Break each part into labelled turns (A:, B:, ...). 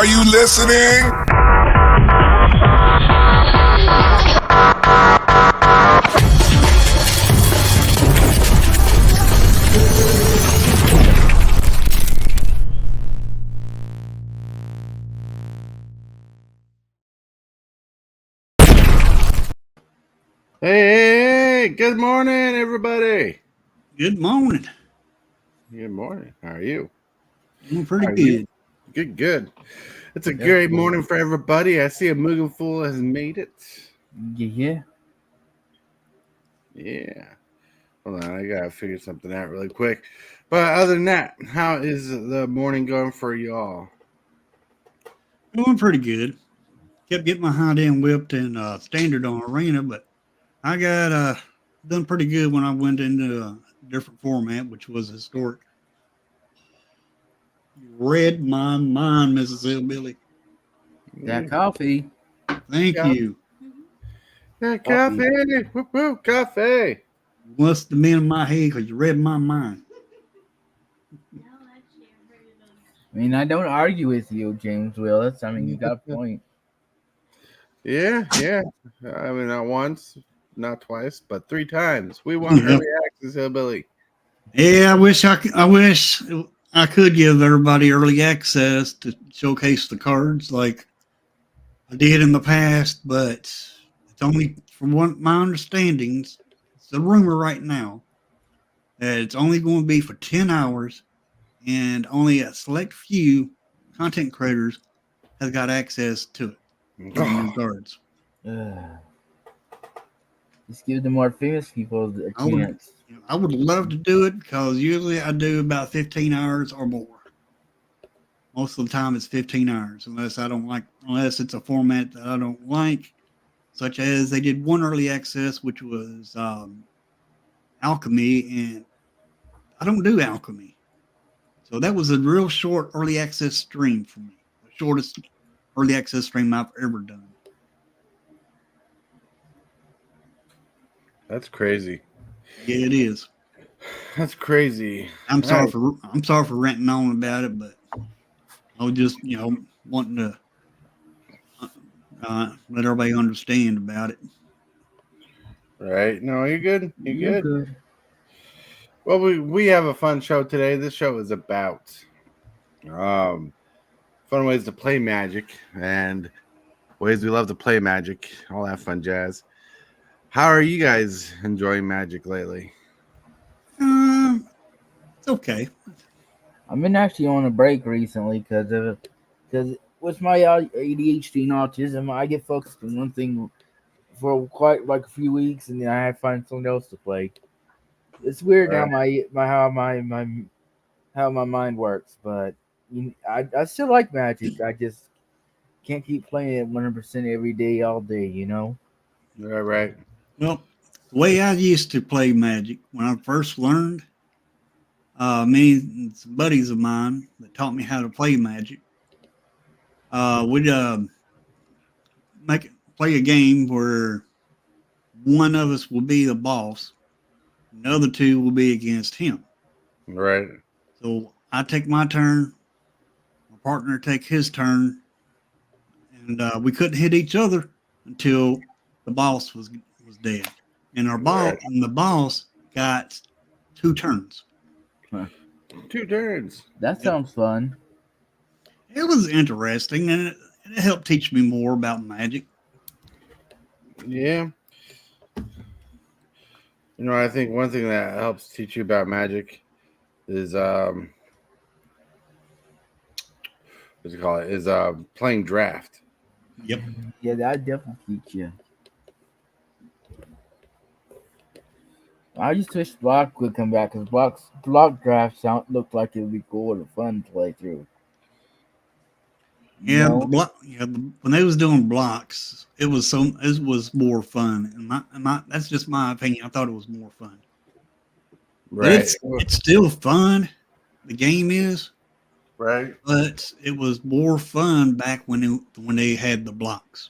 A: Are you listening?
B: Hey, good morning, everybody.
C: Good morning.
B: Good morning. How are you?
C: Doing pretty good.
B: Good. It's a great morning for everybody. I see a Mugen Fool has made it.
D: Yeah.
B: Hold on, I gotta figure something out really quick. But other than that, how is the morning going for y'all?
C: Doing pretty good. Kept getting my hind end whipped in standard on arena, but I got done pretty good when I went into a different format, which was historic. You read my mind, Mrs. Hillbilly.
D: That coffee.
C: Thank you.
B: Yeah, coffee. Whoop, whoop, coffee.
C: You must have been in my head because you read my mind.
D: I mean, I don't argue with you, James Willis. I mean, you got a point.
B: Yeah. I mean, not once, not twice, but 3 times. We want early access, Hillbilly.
C: Yeah, I wish I could give everybody early access to showcase the cards like I did in the past, but it's only from my understandings. It's a rumor right now that it's only going to be for 10 hours, and only a select few content creators has got access to it. To the new cards.
D: Just give the more famous people a chance.
C: I would love to do it because usually I do about 15 hours or more. Most of the time it's 15 hours, unless it's a format that I don't like, such as they did one early access, which was alchemy, and I don't do alchemy. So that was a real short early access stream for me, the shortest early access stream I've ever done.
B: That's crazy.
C: Yeah, it is.
B: That's crazy.
C: I'm sorry for ranting on about it, but I was just wanting to let everybody understand about it.
B: Right? No, you're good. You're
D: good.
B: Well, we have a fun show today. This show is about fun ways to play Magic and ways we love to play Magic, all that fun jazz. How are you guys enjoying Magic lately?
C: It's okay.
D: I've been actually on a break recently because with my ADHD and autism, I get focused on one thing for quite like a few weeks, and then I have to find something else to play. It's weird how my mind works, but I still like Magic. I just can't keep playing it 100% every day, all day.
B: Right.
C: Well, the way I used to play Magic when I first learned, me and some buddies of mine that taught me how to play Magic, we'd play a game where one of us will be the boss, and the other two will be against him.
B: Right.
C: So I take my turn, my partner take his turn, and we couldn't hit each other until the boss was dead. And the boss got 2 turns.
B: 2 turns.
D: That sounds fun.
C: It was interesting, and it helped teach me more about Magic.
B: Yeah. I think one thing that helps teach you about Magic is playing draft.
C: Yep.
D: Yeah, that definitely teach you. I just wish block would come back because block drafts looked like it would be cool and fun to play through.
C: Yeah, when they was doing blocks, it was more fun, and that's just my opinion. I thought it was more fun.
B: Right.
C: It's still fun. The game is
B: right,
C: but it was more fun back when they had the blocks.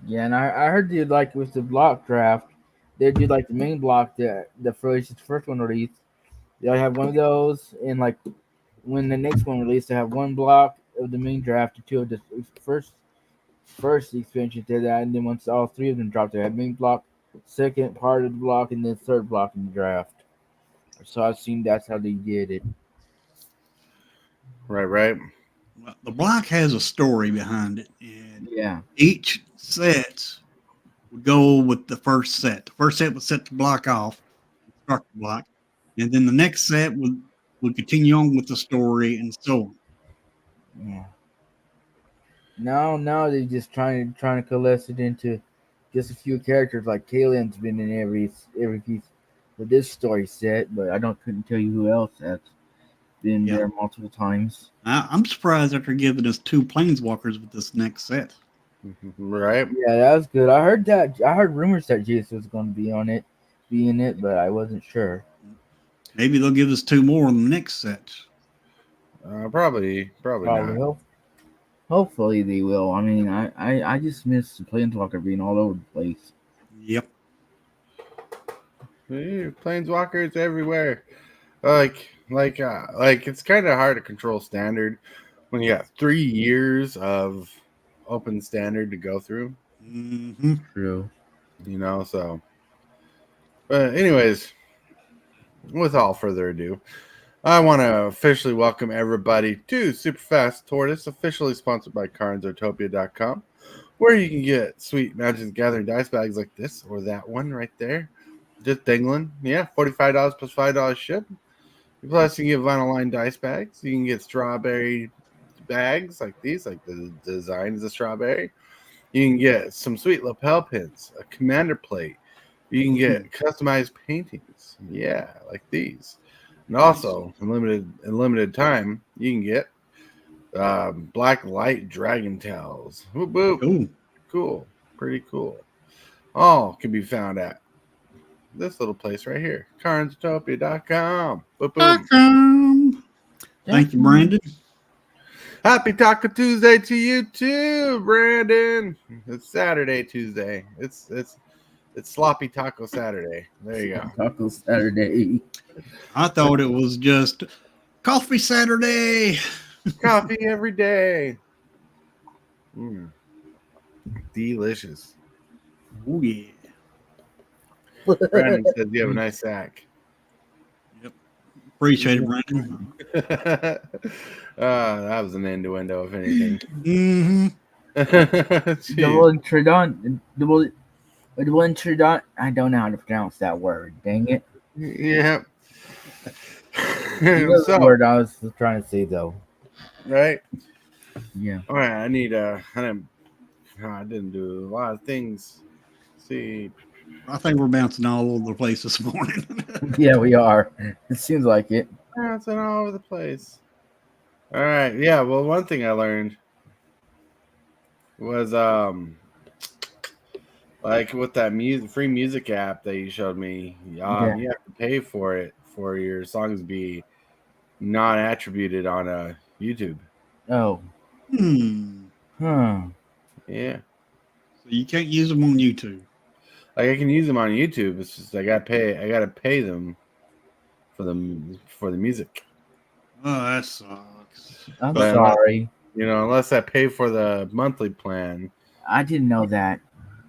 D: Yeah, and I heard you like with the block draft, they do like the main block the first one released. They'll have one of those, and like when the next one released, they have one block, of the main draft until the first expansion to that, and then once all three of them dropped, they had main block, second part of the block, and then third block in the draft. So I assume that's how they did it.
B: Right.
C: Well, the block has a story behind it, and
D: Yeah.
C: each set would go with the first set. The first set would set the block off, start the block, and then the next set would continue on with the story and so on.
D: Yeah. Now they're just trying to coalesce it into just a few characters. Like Kalen's been in every piece of this story set, but I couldn't tell you who else has been
C: Yeah.
D: there multiple times.
C: I'm surprised that they're giving us 2 planeswalkers with this next set.
B: Right.
D: Yeah, that was good. I heard rumors that Jace was going to be in it, but I wasn't sure.
C: Maybe they'll give us 2 more in the next set.
B: Probably not.
D: Hopefully they will. I mean, I just miss the Planeswalker being all over the place.
C: Yep.
B: Planeswalkers everywhere. Like it's kind of hard to control standard when you got 3 years of open standard to go through.
C: Mm-hmm.
D: True.
B: So. But anyways, without further ado, I want to officially welcome everybody to Superfast Tortoise, officially sponsored by CardsOutopia.com, where you can get sweet Magic the Gathering dice bags like this or that one right there. Just dingling. Yeah, $45 plus $5 ship. Plus, you can get vinyl line dice bags. You can get strawberry bags like these, like the design is a strawberry. You can get some sweet lapel pins, a commander plate. You can get customized paintings. Yeah, like these. And also, in limited time, you can get black light dragon tails. Whoop, whoop.
C: Ooh.
B: Cool. Pretty cool. All can be found at this little place right here, CardsUtopia.com. Boom, boom.
C: Thank you, Brandon.
B: Happy Taco Tuesday to you too, Brandon. It's Saturday, Tuesday. It's Sloppy Taco Saturday. There you go.
D: Taco Saturday.
C: I thought it was just Coffee Saturday.
B: Coffee every day. Delicious.
C: Oh, yeah.
B: Brandon says you have a nice sack.
C: Yep. Appreciate it, Brandon.
B: That was an innuendo, if anything.
C: Mm-hmm.
D: Double Introdon. I don't know how to pronounce that word. Dang it.
B: Yeah.
D: You know the word I was trying to say though.
B: Right?
D: Yeah.
B: All right. I didn't do a lot of things. Let's see.
C: I think we're bouncing all over the place this morning.
D: Yeah, we are. It seems like it.
B: Bouncing all over the place. All right. Yeah. Well, one thing I learned was like with that free music app that you showed me, you have to pay for it for your songs to be not attributed on YouTube.
D: Oh. Huh.
B: Yeah.
C: So you can't use them on YouTube.
B: Like I can use them on YouTube. It's just I gotta pay them for the music.
C: Oh, that sucks.
D: I'm sorry.
B: Unless I pay for the monthly plan.
D: I didn't know that.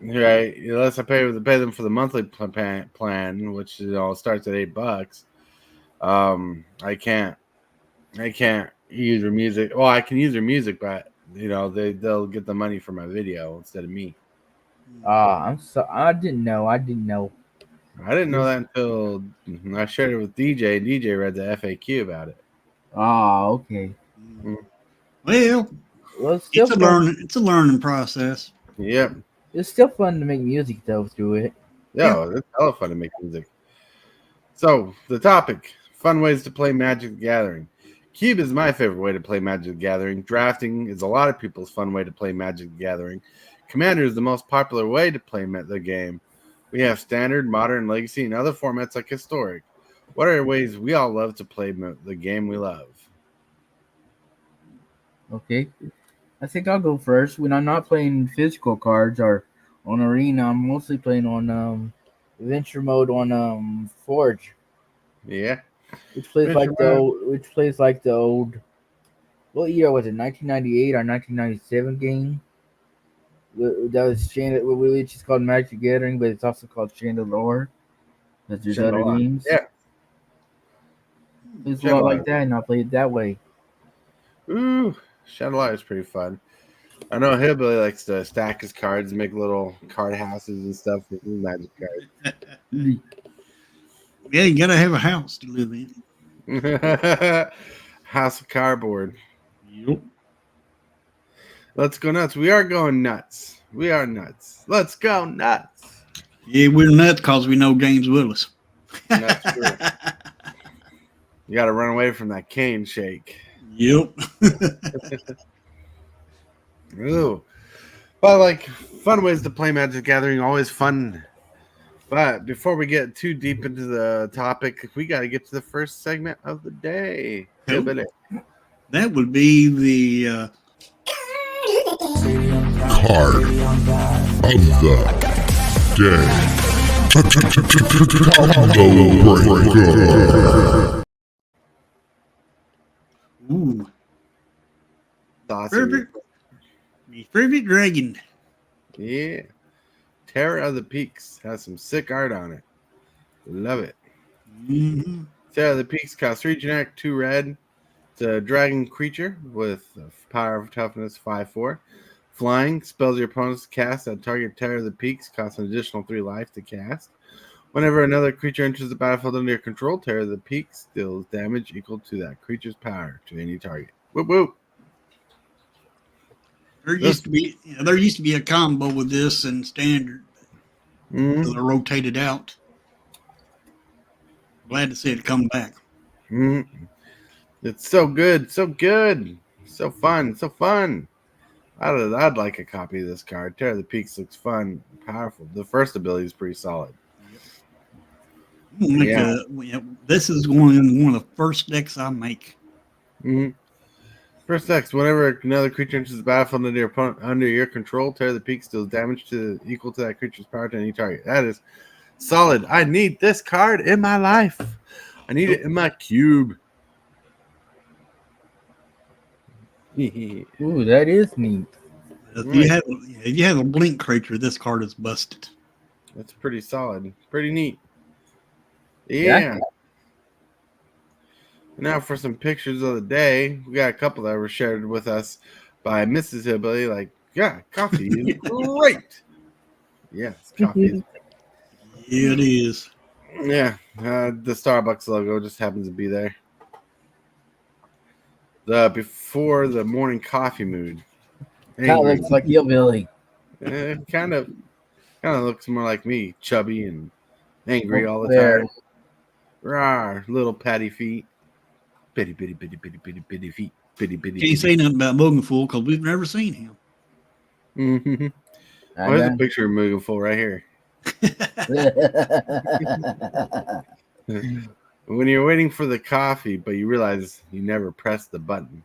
B: Right. Unless I pay them for the monthly plan, which starts at $8. I can't use their music. Well, I can use their music, but they'll get the money for my video instead of me.
D: I'm so I didn't know.
B: I didn't know that until I shared it with DJ, and DJ read the FAQ about it.
D: Oh, okay.
C: Well, it's a learning process.
B: Yep.
D: It's still fun to make music though through it.
B: Yeah, it's hella fun to make music. So the topic: fun ways to play Magic the Gathering. Cube is my favorite way to play Magic the Gathering. Drafting is a lot of people's fun way to play Magic the Gathering. Commander is the most popular way to play the game. We have Standard, Modern, Legacy, and other formats like Historic. What are ways we all love to play the game we love?
D: Okay. I think I'll go first. When I'm not playing physical cards or on Arena, I'm mostly playing on Adventure mode on Forge.
B: Yeah.
D: Which plays like the old what year was it? 1998 or 1997 game? That was which is called Magic the Gathering, but it's also called Chandelure. Because there's other
B: Chandelier.
D: games.
B: Yeah.
D: It's a lot
B: Chandelier.
D: like that, and I played it that way.
B: Ooh, Chandelier is pretty fun. I know Hillbilly likes to stack his cards and make little card houses and stuff with his magic cards.
C: Yeah, you gotta have a house to live in.
B: House of cardboard.
C: Yep.
B: Let's go nuts. We are going nuts. We are nuts. Let's go nuts.
C: Yeah, we're nuts because we know James Willis.
B: That's true. You got to run away from that cane shake.
C: Yep.
B: Ooh. But like fun ways to play Magic the Gathering, always fun. But before we get too deep into the topic, we got to get to the first segment of the day.
C: That would be the
A: Card of the day. Combo breaker.
C: ooh,
B: Saucer.
C: Perfect Dragon.
B: Yeah. Terror of the Peaks has some sick art on it. Love it.
C: Mm-hmm.
B: Terror of the Peaks costs 3 generic, 2 red. It's a dragon creature with power of toughness 5/4. Flying spells your opponents cast at target Terror of the Peaks costs an additional 3 life to cast. Whenever another creature enters the battlefield under your control, Terror of the Peaks deals damage equal to that creature's power to any target. Whoop whoop.
C: There used to be a combo with this and standard.
B: Mm-hmm.
C: They rotated out. Glad to see it come back.
B: Mm-hmm. It's so good, so good, so fun, so fun. I'd like a copy of this card. Terror of the Peaks looks fun, powerful. The first ability is pretty solid.
C: This is one of the first decks I make.
B: Mm-hmm. First X, whenever another creature enters the battlefield under your opponent under your control, Terror of the Peaks deals damage equal to that creature's power to any target. That is solid. I need this card in my life. I need it in my cube.
D: Ooh, that is neat.
C: If you have a blink creature, this card is busted.
B: That's pretty solid. Pretty neat.
D: Yeah.
B: Yeah. Now for some pictures of the day. We got a couple that were shared with us by Mrs. Hillbilly. Like, yeah, coffee is great. Yes, coffee is great.
C: Yeah, it is.
B: Yeah, the Starbucks logo just happens to be there. The before the morning coffee mood.
D: That looks like Hillbilly.
B: Kind of looks more like me, chubby and angry all the
D: There.
B: time. Rawr, little patty feet. Bitty, bitty, bitty, bitty, bitty, bitty feet. Bitty, bitty.
C: Can't say nothing about Mogenful because we've never seen him.
B: Mm-hmm. Oh, there's a picture of Mugenful right here. When you're waiting for the coffee, but you realize you never pressed the button.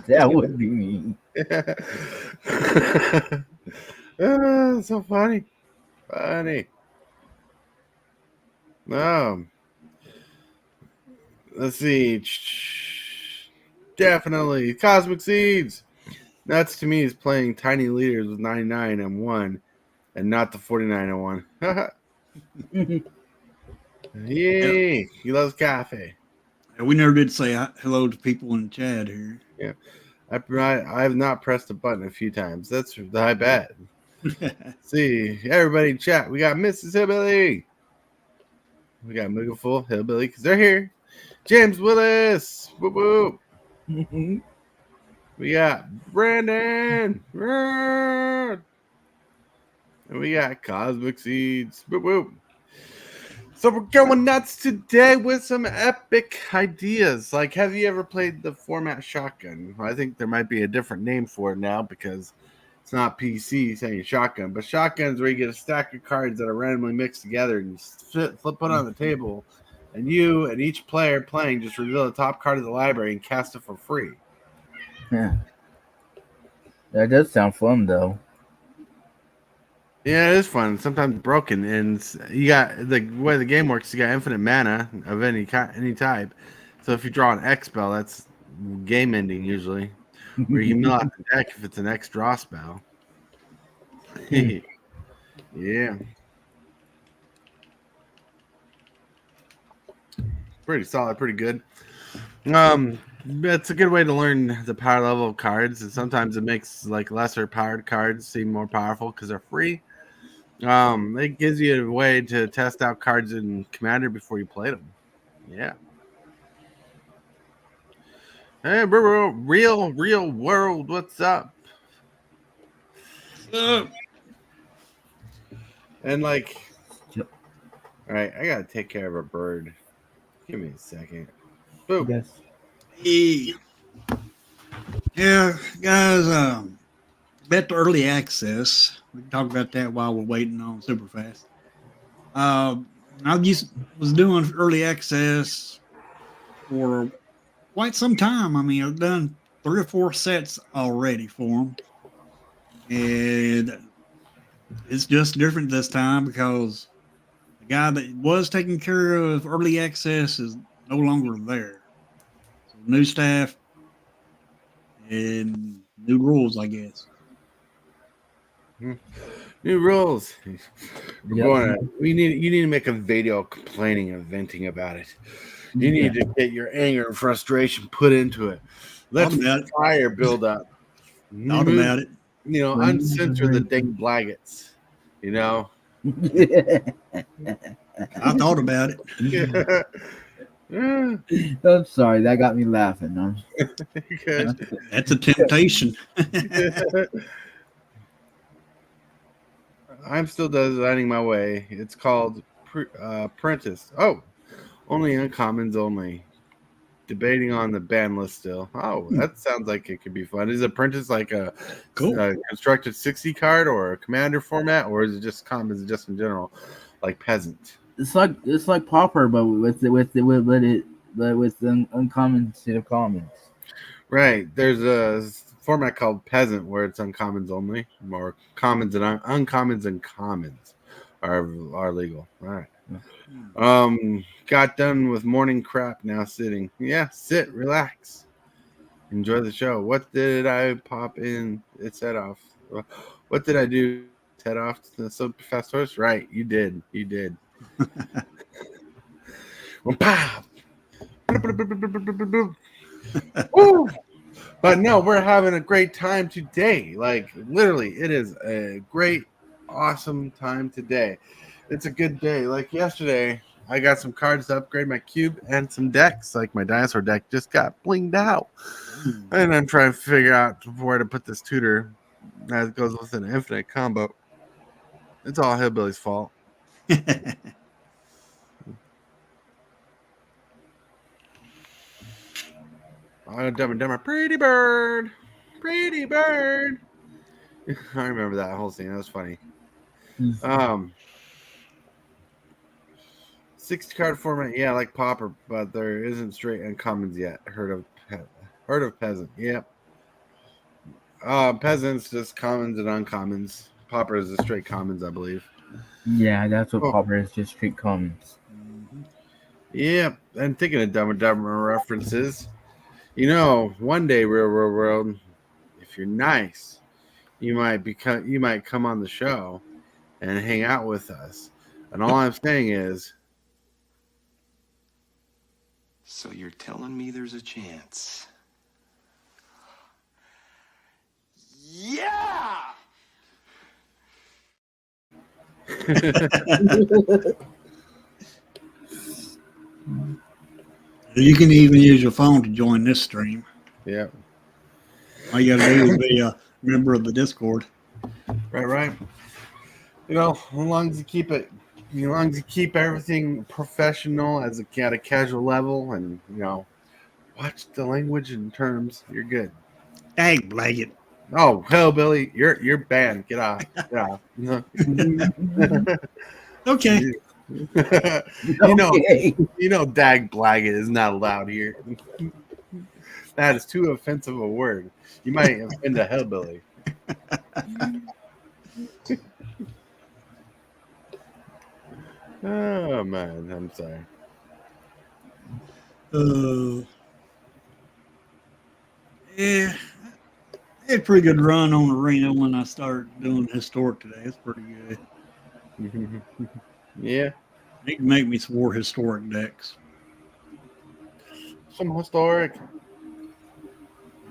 D: That would be me.
B: So funny. Let's see. Definitely Cosmic Seeds. Nuts to me is playing Tiny Leaders with 99 and 1 and not the 49 and 1. Yay. He loves coffee.
C: We never did say hello to people in the chat here.
B: Yeah. I have not pressed a button a few times. That's I bet. See, everybody in chat. We got Mrs. Hillbilly. We got Mugenful, Hillbilly, because they're here. James Willis. Whoop whoop. We got Brandon. And we got Cosmic Seeds. Whoop whoop. So we're going nuts today with some epic ideas. Like, have you ever played the format Shotgun? I think there might be a different name for it now because it's not PC saying Shotgun. But Shotgun is where you get a stack of cards that are randomly mixed together and you flip it on the table. And you and each player playing just reveal the top card of the library and cast it for free.
D: Yeah. That does sound fun, though.
B: Yeah, it is fun. Sometimes broken, and you got the way the game works. You got infinite mana of any type. So if you draw an X spell, that's game ending usually, where you mill out the deck if it's an X draw spell. Yeah, pretty solid, pretty good. It's a good way to learn the power level of cards, and sometimes it makes like lesser powered cards seem more powerful because they're free. It gives you a way to test out cards in Commander before you play them. Yeah. Hey, bro, real world, what's up? And like,
D: Yep.
B: all right, I gotta take care of a bird. Give me a second. Boom.
D: Yes.
C: Hey. Yeah, guys, bet the early access. We can talk about that while we're waiting on Superfast. Was doing early access for quite some time. I mean, I've done 3 or 4 sets already for them. And it's just different this time because the guy that was taking care of early access is no longer there. So new staff and new rules, I guess.
B: New rules.
D: Yep.
B: You need to make a video complaining and venting about it. You need to get your anger and frustration put into it. Let
C: Thought about it.
B: fire build up.
C: Thought about it.
B: You know, uncensor the dang blaggets. You know.
C: I thought about it.
D: I'm sorry, that got me laughing.
C: That's a temptation.
B: I'm still designing my way. It's called Apprentice. Oh, only uncommons only. Debating on the ban list still. Oh, that sounds like it could be fun. Is Apprentice like a constructed 60 card or a commander format, or is it just commons just in general, like peasant?
D: It's like Pauper, but with uncommon instead of commons.
B: Right. There's a format called peasant where it's uncommons only, or commons and uncommons and commons are legal. All right. Got done with morning crap. Now sitting. Yeah, sit, relax, enjoy the show. What did I pop in? It set off. What did I do? Set off the super fast horse. Right, you did. You did. Pow. Woo! But no, we're having a great time today. Like literally, it is a great, awesome time today. It's a good day. Like yesterday, I got some cards to upgrade my cube and some decks. Like my dinosaur deck just got blinged out. And I'm trying to figure out where to put this tutor that goes with an infinite combo. It's all Hillbilly's fault. Oh, dumber, pretty bird. Pretty bird. I remember that whole scene. That was funny. 60 card format, yeah, like Pauper, but there isn't straight uncommons yet. Heard of peasant, yep. Peasants just commons and uncommons. Pauper is the straight commons, I believe.
D: Yeah, that's what Pauper is, just straight commons.
B: Yeah, and thinking of dumber references. You know, one day, real world, if you're nice, you might come on the show and hang out with us. And all I'm saying is,
E: so you're telling me there's a chance? Yeah!
C: You can even use your phone to join this stream.
B: yeah.
C: All you gotta do is be a member of the Discord.
B: Right. You know, as long as you keep it, as long as you keep everything professional at a casual level, and you know, watch the language and terms, you're good.
C: Dang, blanket.
B: Oh, hell, Billy, you're banned. Get off. Get off.
C: Okay.
B: You know, dag blaggett is not allowed here. That is too offensive a word. You might offend a hellbilly. Oh man, I'm sorry.
C: Yeah, I had a pretty good run on Arena when I started doing Historic today. It's pretty good.
B: Yeah,
C: Need to make me some more Historic decks.
B: some historic.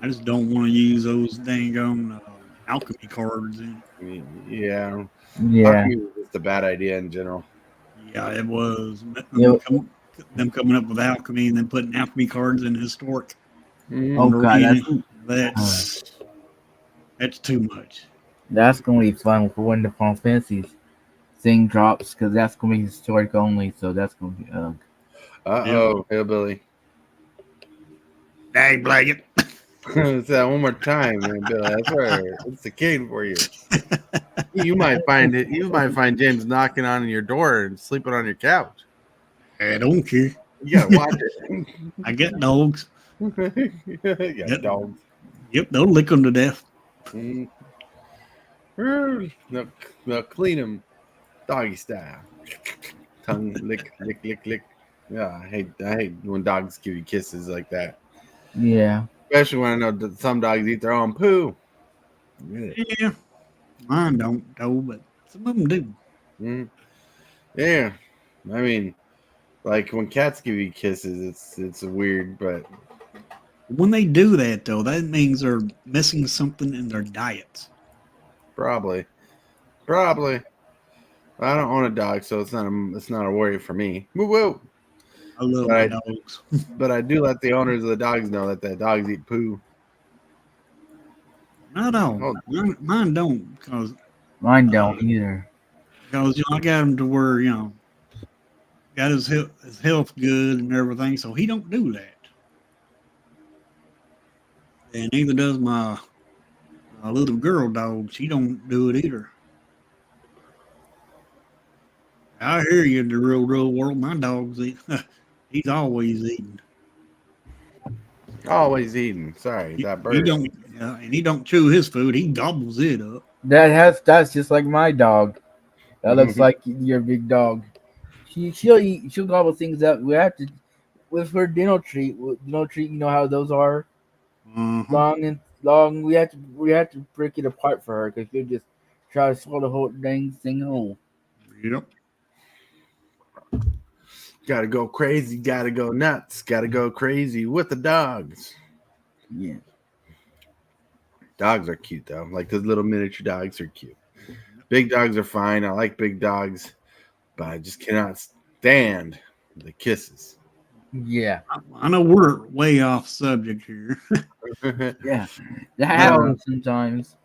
C: I just don't want to use those dang alchemy cards in.
B: Yeah,
D: Yeah.
B: alchemy was just a bad idea in general.
C: Yeah, it was.
D: Yep.
C: Them coming up with alchemy and then putting alchemy cards in Historic
B: Mm.
D: Oh
C: on
D: god,
C: Arena. That's too much.
D: that's gonna be fun for when the Final Fantasy thing drops because that's gonna be historic only. So that's gonna be
B: Uh-oh, hillbilly.
C: Dang blanket.
B: Say that one more time, man, Bill. That's right. It's the king for you. You might find it. You might find James knocking on your door and sleeping on your couch.
C: I don't care.
B: You gotta watch it.
C: I get dogs.
B: Yeah, dogs.
C: Yep, they'll lick them to death.
B: Mm. Now clean them, doggy style. Tongue lick, lick, lick, lick. Yeah, I hate when dogs give you kisses like that.
D: yeah.
B: Especially when I know that some dogs eat their own poo. Yeah.
C: Yeah, mine don't though, but some of them do.
B: Mm. Yeah. I mean, like when cats give you kisses, it's weird, but
C: When they do that though, that means they're missing something in their diet.
B: probably. I don't own a dog, so it's not a worry for me. Woo woo.
C: I love my dogs.
B: But I do let the owners of the dogs know that the dogs eat poo.
C: I don't.
B: Oh.
C: Mine don't, because
D: Mine don't either.
C: I got him to where got his health good and everything, so he don't do that. And neither does my little girl dog. She don't do it either. I hear you in the real world. My dog's he's always eating.
B: Always eating. Sorry, that bird.
C: He don't, and he don't chew his food. He gobbles it up.
D: That's just like my dog. That looks like your big dog. She'll gobble things up. We have to with her dinner treat. You know how those are long. We have to break it apart for her because she'll just try to swallow the whole dang thing whole.
C: Yep.
B: Gotta go crazy, gotta go nuts, gotta go crazy with the dogs.
D: Yeah.
B: Dogs are cute though. Like those little miniature dogs are cute. Big dogs are fine. I like big dogs, but I just cannot stand the kisses.
D: Yeah.
C: I know we're way off subject here.
D: Yeah. That happens sometimes.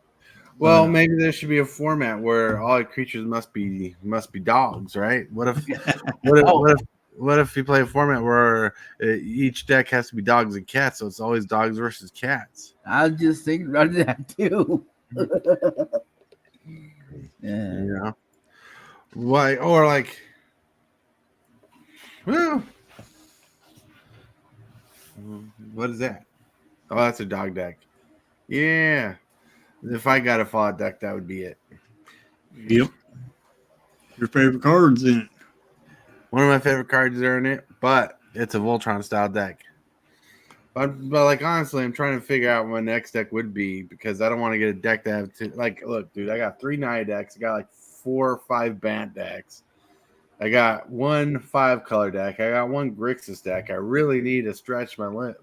B: Well, maybe there should be a format where all the creatures must be dogs, right? What if you play a format where each deck has to be dogs and cats, so it's always dogs versus cats?
D: I was just thinking about that too. Yeah.
B: You know, why? Or like, well, what is that? Oh, that's a dog deck. Yeah, if I got a Fallout deck, that would be it.
C: Yep. Your favorite cards in it.
B: One of my favorite cards are in it, but it's a Voltron style deck. But like honestly, I'm trying to figure out what my next deck would be because I don't want to get a deck that have to look, dude. I got 3 Naya decks. I got like 4 or 5 Bant decks. I got 1 5-color deck. I got 1 Grixis deck. I really need to stretch my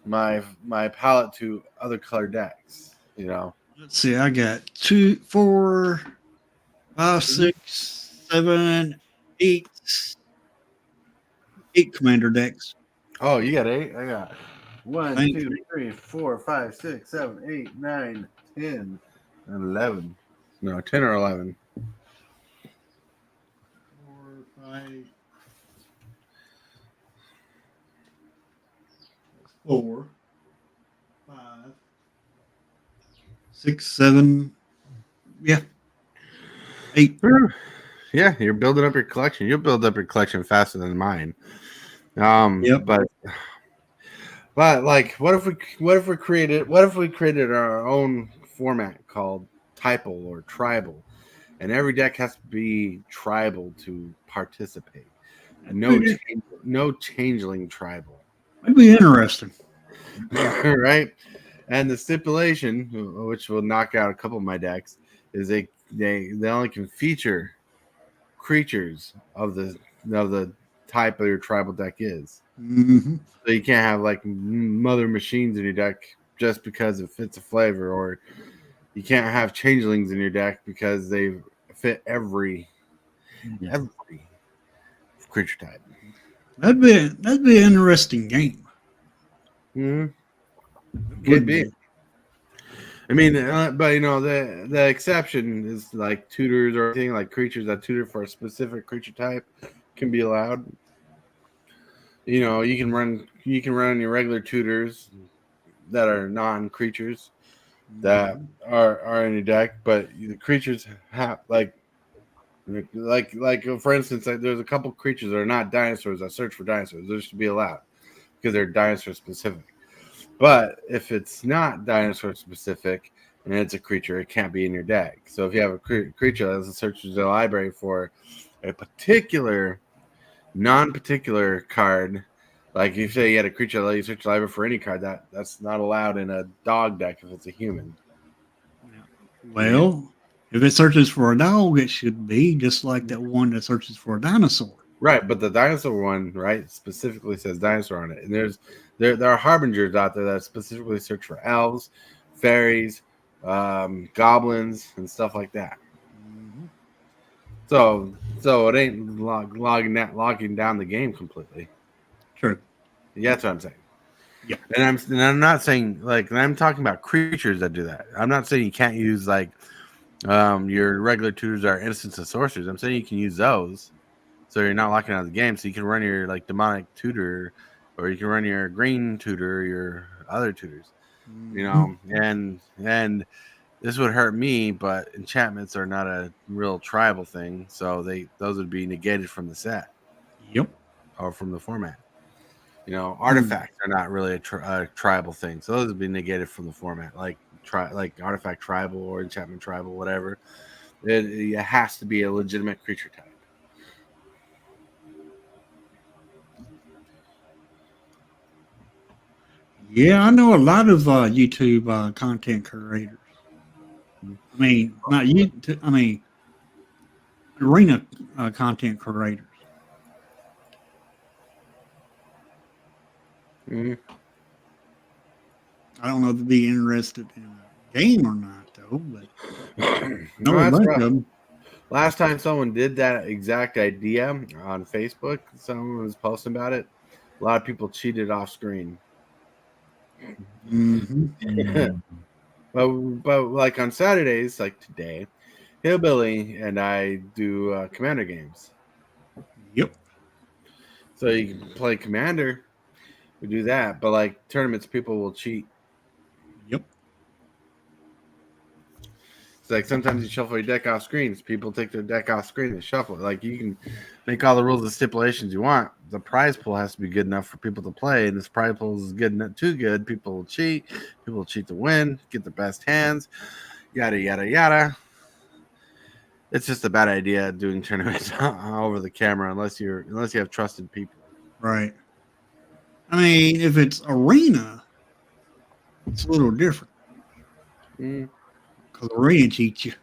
B: palette to other color decks. You know.
C: Let's see. I got 2, 4, 5, 6, 7, 8 commander decks.
B: Oh, you got 8? I got 1,
C: Thank
B: 2, 3, 4, 5, 6, 7, 8, 9, 10, and 11. No, 10 or 11.
C: 4, 5, 4, 5, 6, 7. Yeah. 8.
B: Yeah, you're building up your collection. You'll build up your collection faster than mine.
C: Yep.
B: But like, what if we created our own format called Typal or Tribal, and every deck has to be tribal to participate, and no changeling tribal.
C: That'd be interesting.
B: right? And the stipulation, which will knock out a couple of my decks, is they only can feature creatures of the type of your tribal deck is.
C: Mm-hmm.
B: So you can't have like mother machines in your deck just because it fits a flavor, or you can't have changelings in your deck because they fit every creature type.
C: That'd be an interesting game.
B: Mm-hmm.
C: It
B: Could
C: would
B: be.
C: be.
B: I mean, but the exception is like tutors or anything like creatures that tutor for a specific creature type can be allowed. You can run your regular tutors that are non creatures that are in your deck, but the creatures have like for instance, like there's a couple creatures that are not dinosaurs that search for dinosaurs. Those should be allowed because they're dinosaur specific. But if it's not dinosaur specific and it's a creature, it can't be in your deck. So if you have a creature that searches the library for a particular non-particular card, like you say you had a creature that let you search the library for any card, that's not allowed in a dog deck if it's a human.
C: Well, if it searches for a dog, it should be just like that one that searches for a dinosaur.
B: Right, but the dinosaur one, right, specifically says dinosaur on it. And there are harbingers out there that specifically search for elves, fairies, goblins, and stuff like that.
C: Mm-hmm.
B: So it ain't logging down the game completely.
C: True.
B: Yeah, that's what I'm saying.
C: Yeah.
B: And I'm not saying like, and I'm talking about creatures that do that. I'm not saying you can't use like your regular tutors are instants of sorcerers. I'm saying you can use those, so you're not locking out the game. So you can run your like demonic tutor, or you can run your green tutor, your other tutors. And this would hurt me, but enchantments are not a real tribal thing, so those would be negated from the set.
C: Yep.
B: Or from the format. Artifacts are not really a tribal thing, so those would be negated from the format, like artifact tribal or enchantment tribal, whatever. It has to be a legitimate creature type.
C: Yeah, I know a lot of YouTube content creators. I mean, not you. I mean, arena content creators.
B: Mm-hmm.
C: I don't know if they'd be interested in a game or not, though. But
B: No,
C: a
B: that's
C: bunch
B: rough.
C: of them.
B: Last time someone did that exact idea on Facebook, someone was posting about it. A lot of people cheated off screen.
C: Mm-hmm.
B: But like on Saturdays, like today, Hillbilly and I do Commander games.
C: Yep.
B: So you can play Commander. We do that, but like tournaments, people will cheat.
C: Yep.
B: It's like sometimes you shuffle your deck off screens. People take their deck off screen and shuffle it. Like you can make all the rules and stipulations you want. The prize pool has to be good enough for people to play, and this prize pool is good enough, too good. People will cheat. People will cheat to win, get the best hands, yada yada yada. It's just a bad idea doing tournaments over the camera unless you have trusted people.
C: Right. I mean, if it's arena, it's a little different. Because arena cheats you.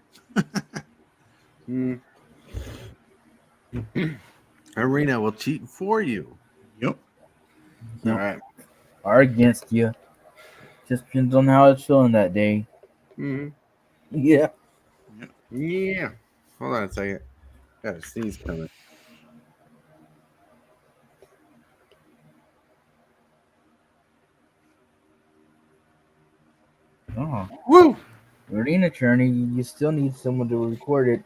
B: Arena will cheat for you.
C: Yep.
B: All right.
D: Or against you. Just depends on how it's feeling that day.
B: Mm-hmm.
D: Yeah.
B: Yeah. Hold on a second. Got a sneeze coming.
D: Oh.
B: Woo!
D: Arena Journey, you still need someone to record it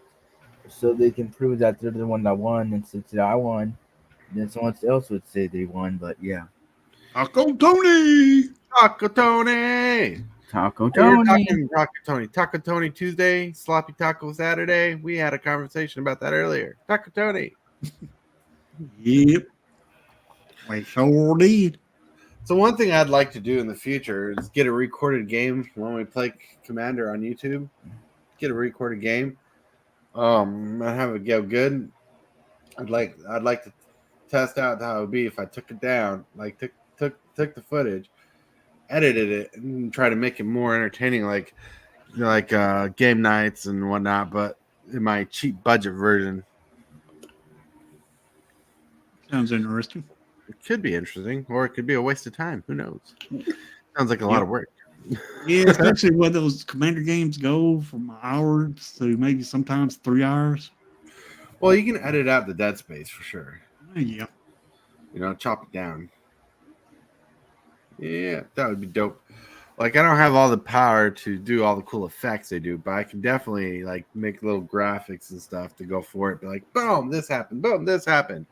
D: so they can prove that they're the one that won. And since I won, then someone else would say they won. But yeah.
C: Taco Tony!
B: Taco Tony!
D: Taco
B: We're
D: Tony.
B: talking Taco Tony. Taco Tony Tuesday, Sloppy Taco Saturday. We had a conversation about that earlier. Taco Tony.
C: Yep. We sure did.
B: So one thing I'd like to do in the future is get a recorded game when we play Commander on YouTube. Get a recorded game. And have it go good. I'd like to test out how it would be if I took it down, like took the footage edited it and try to make it more entertaining, like game nights and whatnot. But in my cheap budget version,
C: Sounds interesting.
B: it could be interesting, or it could be a waste of time. Who knows? Sounds like a lot
C: Yep.
B: of work.
C: Yeah, especially when those commander games go from hours to maybe sometimes 3 hours.
B: Well, you can edit out the dead space for sure.
C: Yeah.
B: Chop it down. Yeah, that would be dope. Like, I don't have all the power to do all the cool effects they do, but I can definitely like make little graphics and stuff to go for it. Be like, boom, this happened. Boom, this happened.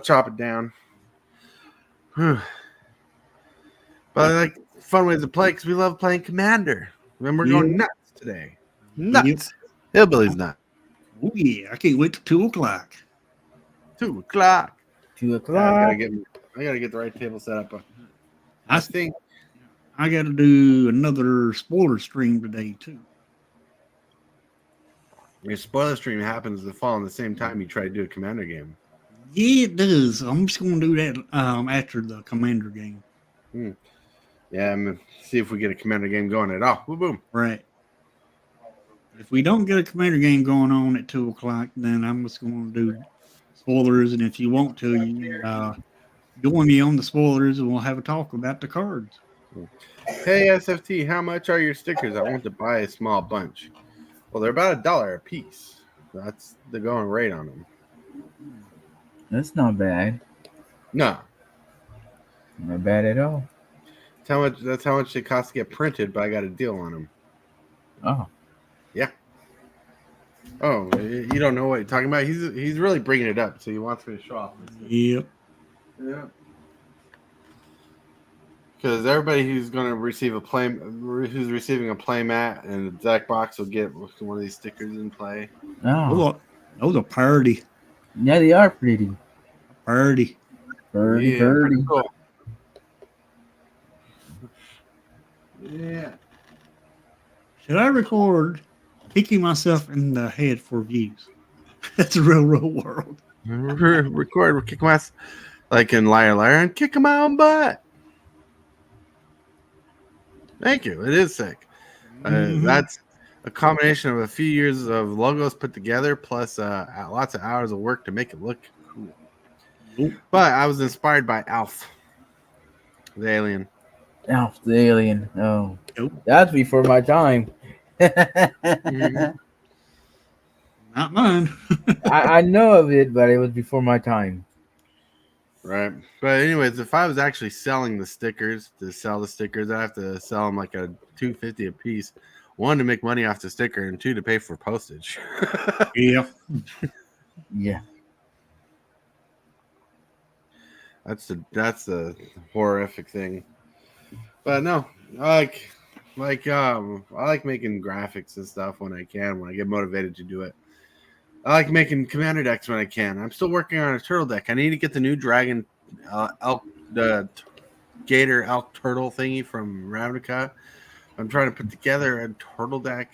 B: Chop it down. But like fun ways to play because we love playing Commander. And we're going nuts today. Nuts. Hillbilly's nuts.
C: Oh yeah, I can't wait till 2:00.
B: 2 o'clock.
D: 2
B: I
D: o'clock.
B: gotta get the right table set up.
C: I
B: think
C: I got to do another spoiler stream today too.
B: your spoiler stream happens to fall on the same time you try to do a Commander game.
C: Yeah, it does. I'm just going to do that after the commander game.
B: Yeah, I'm gonna see if we get a Commander game going at all. Boom, boom.
C: Right. If we don't get a commander game going on at 2:00, then I'm just going to do spoilers. And if you want to, you join me on the spoilers, and we'll have a talk about the cards.
B: Hey SFT, how much are your stickers? I want to buy a small bunch. Well, they're about $1 a piece. That's the going rate on them.
D: That's not bad.
B: No,
D: Not bad at all.
B: that's how much they cost to get printed. But I got a deal on them.
D: Oh.
B: Oh, you don't know what you're talking about? He's really bringing it up, so he wants me to show off.
C: Yep.
B: Yeah. Because everybody who's going to receive who's receiving a play mat and a deck box will get one of these stickers in play.
D: Oh.
C: Those are party.
D: Yeah, they are pretty.
C: Party.
D: Pretty.
B: Pretty cool. Yeah.
C: Should I record kicking myself in the head for views? That's a real world.
B: Record, kick my ass, like in Liar Liar, and kick my own butt. Thank you. It is sick. That's a combination of a few years of logos put together, plus lots of hours of work to make it look cool.
C: Nope.
B: But I was inspired by Alf, the alien.
D: Alf the alien. Oh.
C: Nope.
D: That's before my time.
B: Mhm.
C: Not mine.
D: I know of it, but it was before my time.
B: Right. But anyways, if I was actually selling the stickers, I'd have to sell them like a $2.50 a piece. 1, to make money off the sticker, and 2, to pay for postage.
C: Yeah.
D: Yeah.
B: That's the horrific thing. But no, I like making graphics and stuff when I get motivated to do it. I like making commander decks when I can. I'm still working on a turtle deck. I need to get the new dragon the gator elk turtle thingy from Ravnica. I'm trying to put together a turtle deck,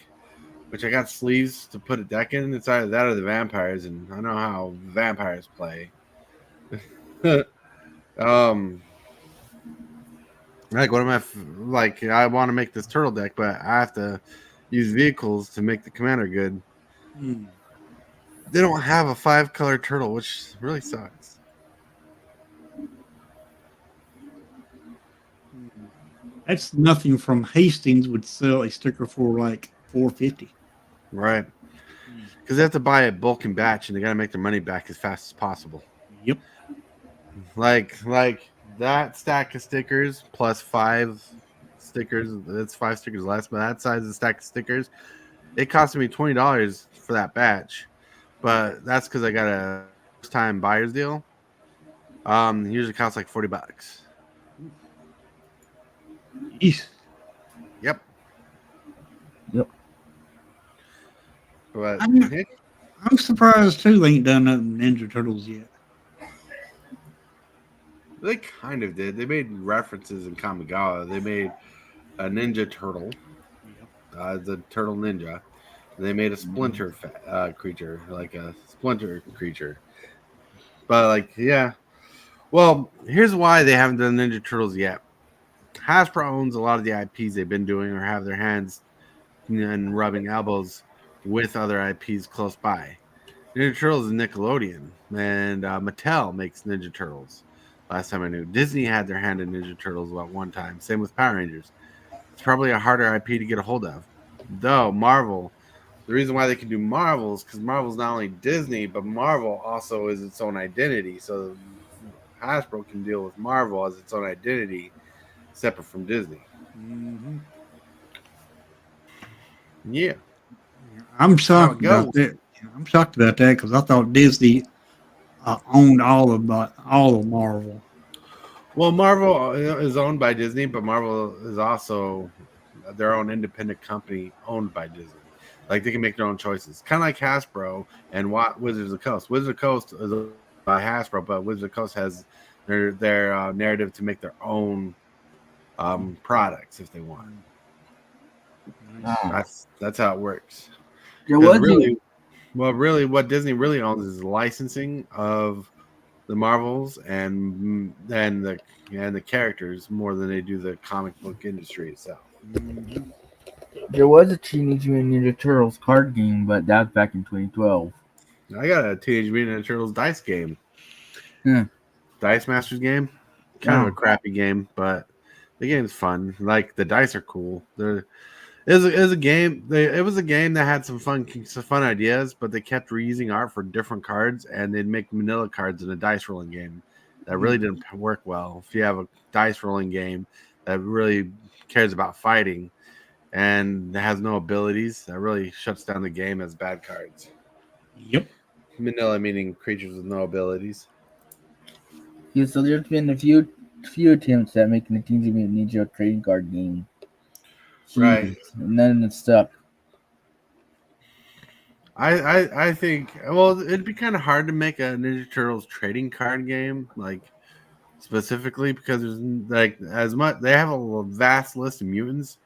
B: which I got sleeves to put a deck in. It's either that or the vampires, and I know how vampires play. Like, what am I like? I want to make this turtle deck, but I have to use vehicles to make the commander good. They don't have a 5-color turtle, which really sucks.
C: That's nothing from Hastings would sell a sticker for like $4.50.
B: Right. Because they have to buy it bulk and batch, and they got to make their money back as fast as possible.
C: Yep.
B: Like that stack of stickers plus 5 stickers. That's 5 stickers less, but that size of stack of stickers, it cost me $20 for that batch. But that's because I got a first-time buyer's deal. Usually costs like $40.
C: Eesh.
B: Yep. But
C: I'm surprised too they ain't done nothing Ninja Turtles yet.
B: they kind of did. They made references in Kamigawa. They made a Ninja Turtle, the Turtle Ninja. They made a Splinter creature, like a Splinter creature. But like, yeah. Well, here's why they haven't done Ninja Turtles yet. Hasbro owns a lot of the IPs they've been doing or have their hands and rubbing elbows with other IPs close by. Ninja Turtles is Nickelodeon, and Mattel makes Ninja Turtles. Last time I knew, Disney had their hand in Ninja Turtles at one time. Same with Power Rangers. It's probably a harder IP to get a hold of. Though Marvel, the reason why they can do Marvel is because Marvel's not only Disney, but Marvel also is its own identity. So Hasbro can deal with Marvel as its own identity, separate from Disney.
C: Mm-hmm.
B: Yeah,
C: I'm
B: that's how
C: shocked
B: it
C: about
B: goes.
C: that. I'm shocked about that because I thought Disney owned all of Marvel.
B: Well, Marvel is owned by Disney, but Marvel is also their own independent company owned by Disney. Like they can make their own choices, kind of like Hasbro and Wizards of the Coast. Wizards of the Coast is owned by Hasbro, but Wizards of the Coast has their narrative to make their own products if they want.
C: Nice.
B: That's how it works.
D: There
B: Because
D: was
B: really, what Disney really owns is licensing of the Marvels and the characters more than they do the comic book industry itself.
C: Mhm.
D: there was a Teenage Mutant Ninja Turtles card game, but that was back in 2012.
B: I got a Teenage Mutant Ninja Turtles dice game,
D: Hmm.
B: Dice Masters game. Kind of a
D: Oh,
B: crappy game, but the game's fun. Like the dice are cool. It was a game. It was a game that had some fun ideas, but they kept reusing art for different cards, and they'd make manila cards in a dice rolling game that really didn't work well. If you have a dice rolling game that really cares about fighting and has no abilities, that really shuts down the game as bad cards.
C: Yep.
B: Manila meaning creatures with no abilities.
D: yeah, so there's been a few attempts at making a Teenage Mutant Ninja trading card game.
B: Right.
D: Jeez, none of them stuck.
B: I think well it'd be kind of hard to make a Ninja Turtles trading card game like specifically because there's like as much they have a vast list of mutants,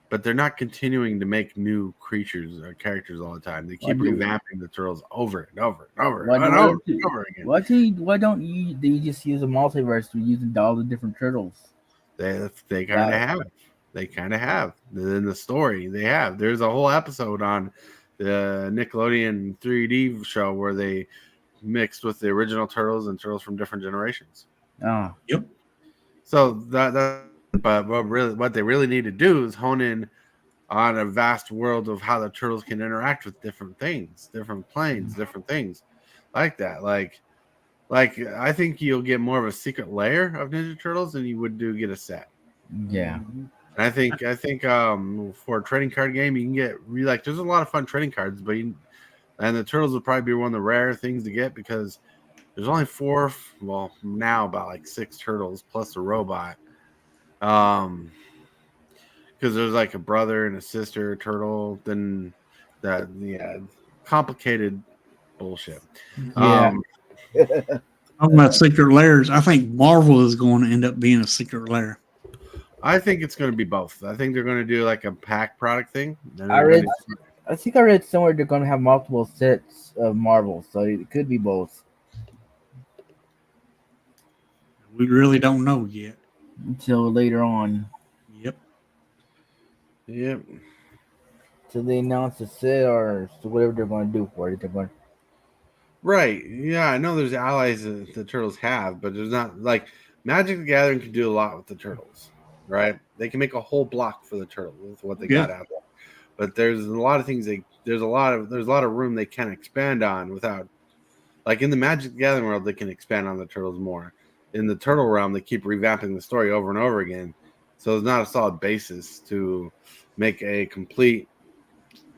B: but they're not continuing to make new creatures or characters all the time. They
D: Why
B: keep
D: do
B: revamping the turtles over and over and over
D: why
B: and
D: do
B: over
D: why,
B: and over again.
D: why don't you they just use a multiverse to using all the different turtles?
B: They kind of
D: That
B: have. They kind of have. In the story they have. There's a whole episode on the Nickelodeon 3D show where they mixed with the original turtles and turtles from different generations.
D: oh
C: Yep.
B: So but what they really need to do is hone in on a vast world of how the turtles can interact with different things, different planes, different things like that. Like I think you'll get more of a secret layer of Ninja Turtles than you would do get a set.
D: yeah.
C: Mhm.
B: And I think for a trading card game you can get really like there's a lot of fun trading cards, but and the turtles would probably be one of the rare things to get because there's only four, well now about like 6 turtles plus a robot. Um, because there's like a brother and a sister turtle. Then that complicated bullshit.
D: Yeah.
B: Um,
C: Talking about secret layers, I think Marvel is going to end up being a secret layer.
B: I think it's going to be both. I think they're going to do like a pack product thing. And
D: I
B: they're
D: read
B: gonna,
D: I think I read somewhere they're gonna have multiple sets of Marvel, so it could be both
C: We really don't know yet.
D: until later on.
C: Yep.
B: yep.
D: Till they announce the set or whatever they're gonna do for it. They're going
B: Right. Yeah, I know there's allies that the turtles have, but there's not like Magic the Gathering can do a lot with the turtles, right? They can make a whole block for the turtle with what they
C: Yeah.
B: got out there. But there's a lot of things there's a lot of room they can expand on without like in the Magic the Gathering world they can expand on the turtles more. In the turtle realm, they keep revamping the story over and over again. So there's not a solid basis to make a complete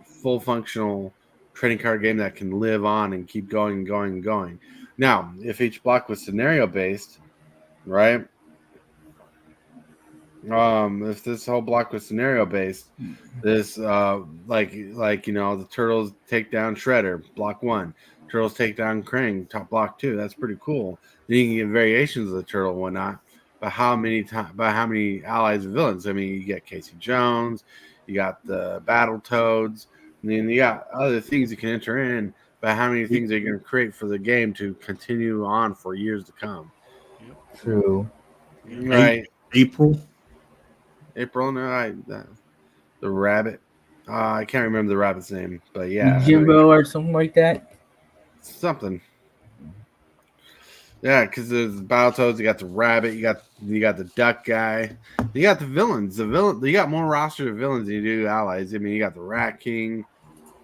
B: full functional trading card game that can live on and keep going and going and going. Now, if each block was scenario based, right? If this whole block was scenario based, this like the turtles take down Shredder, block 1. Turtles take down Krang, top block 2. That's pretty cool. Then you can get variations of the turtle and whatnot. But how many allies and villains? I mean, you get Casey Jones, you got the Battle Toads, and then you got other things you can enter in. But how many things are you going to create for the game to continue on for years to come?
C: Yep.
D: true.
C: Yeah.
B: Right.
C: April.
B: April. No, the rabbit. I can't remember the rabbit's name, but yeah, I know
D: Jimbo or something like that.
B: something. Yeah, because there's Battletoads, you got the rabbit, you got the duck guy, you got the villains. You got more roster of villains than you do allies. I mean, you got the Rat King,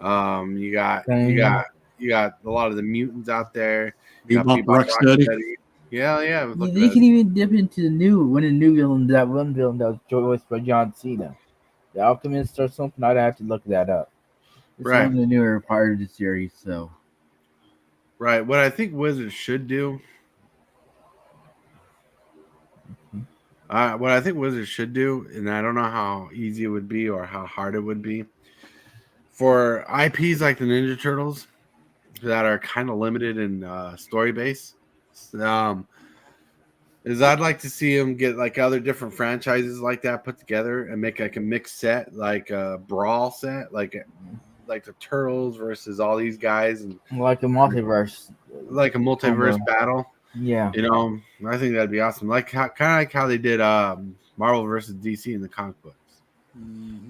B: you got a lot of the mutants out there. You got
C: Bebop
B: Bebop
C: Rocksteady.
B: Rocksteady. Yeah. Look
D: They
B: at
D: can even dip into the new villain, that one villain that was voiced by John Cena, the Alchemist or something. I'd have to look that up. It's
B: Right.
D: one of the newer part of the series, so
B: right. What I think Wizards should do. What I think Wizards should do, and I don't know how easy it would be or how hard it would be, for IPs like the Ninja Turtles that are kind of limited in story base, is I'd like to see them get like other different franchises like that put together and make like a mixed set, like a brawl set, like the Turtles versus all these guys, and
D: like a multiverse.
B: like a multiverse battle.
D: Yeah.
B: You know, I think that'd be awesome. Like kind of like how they did Marvel versus DC in the comic books.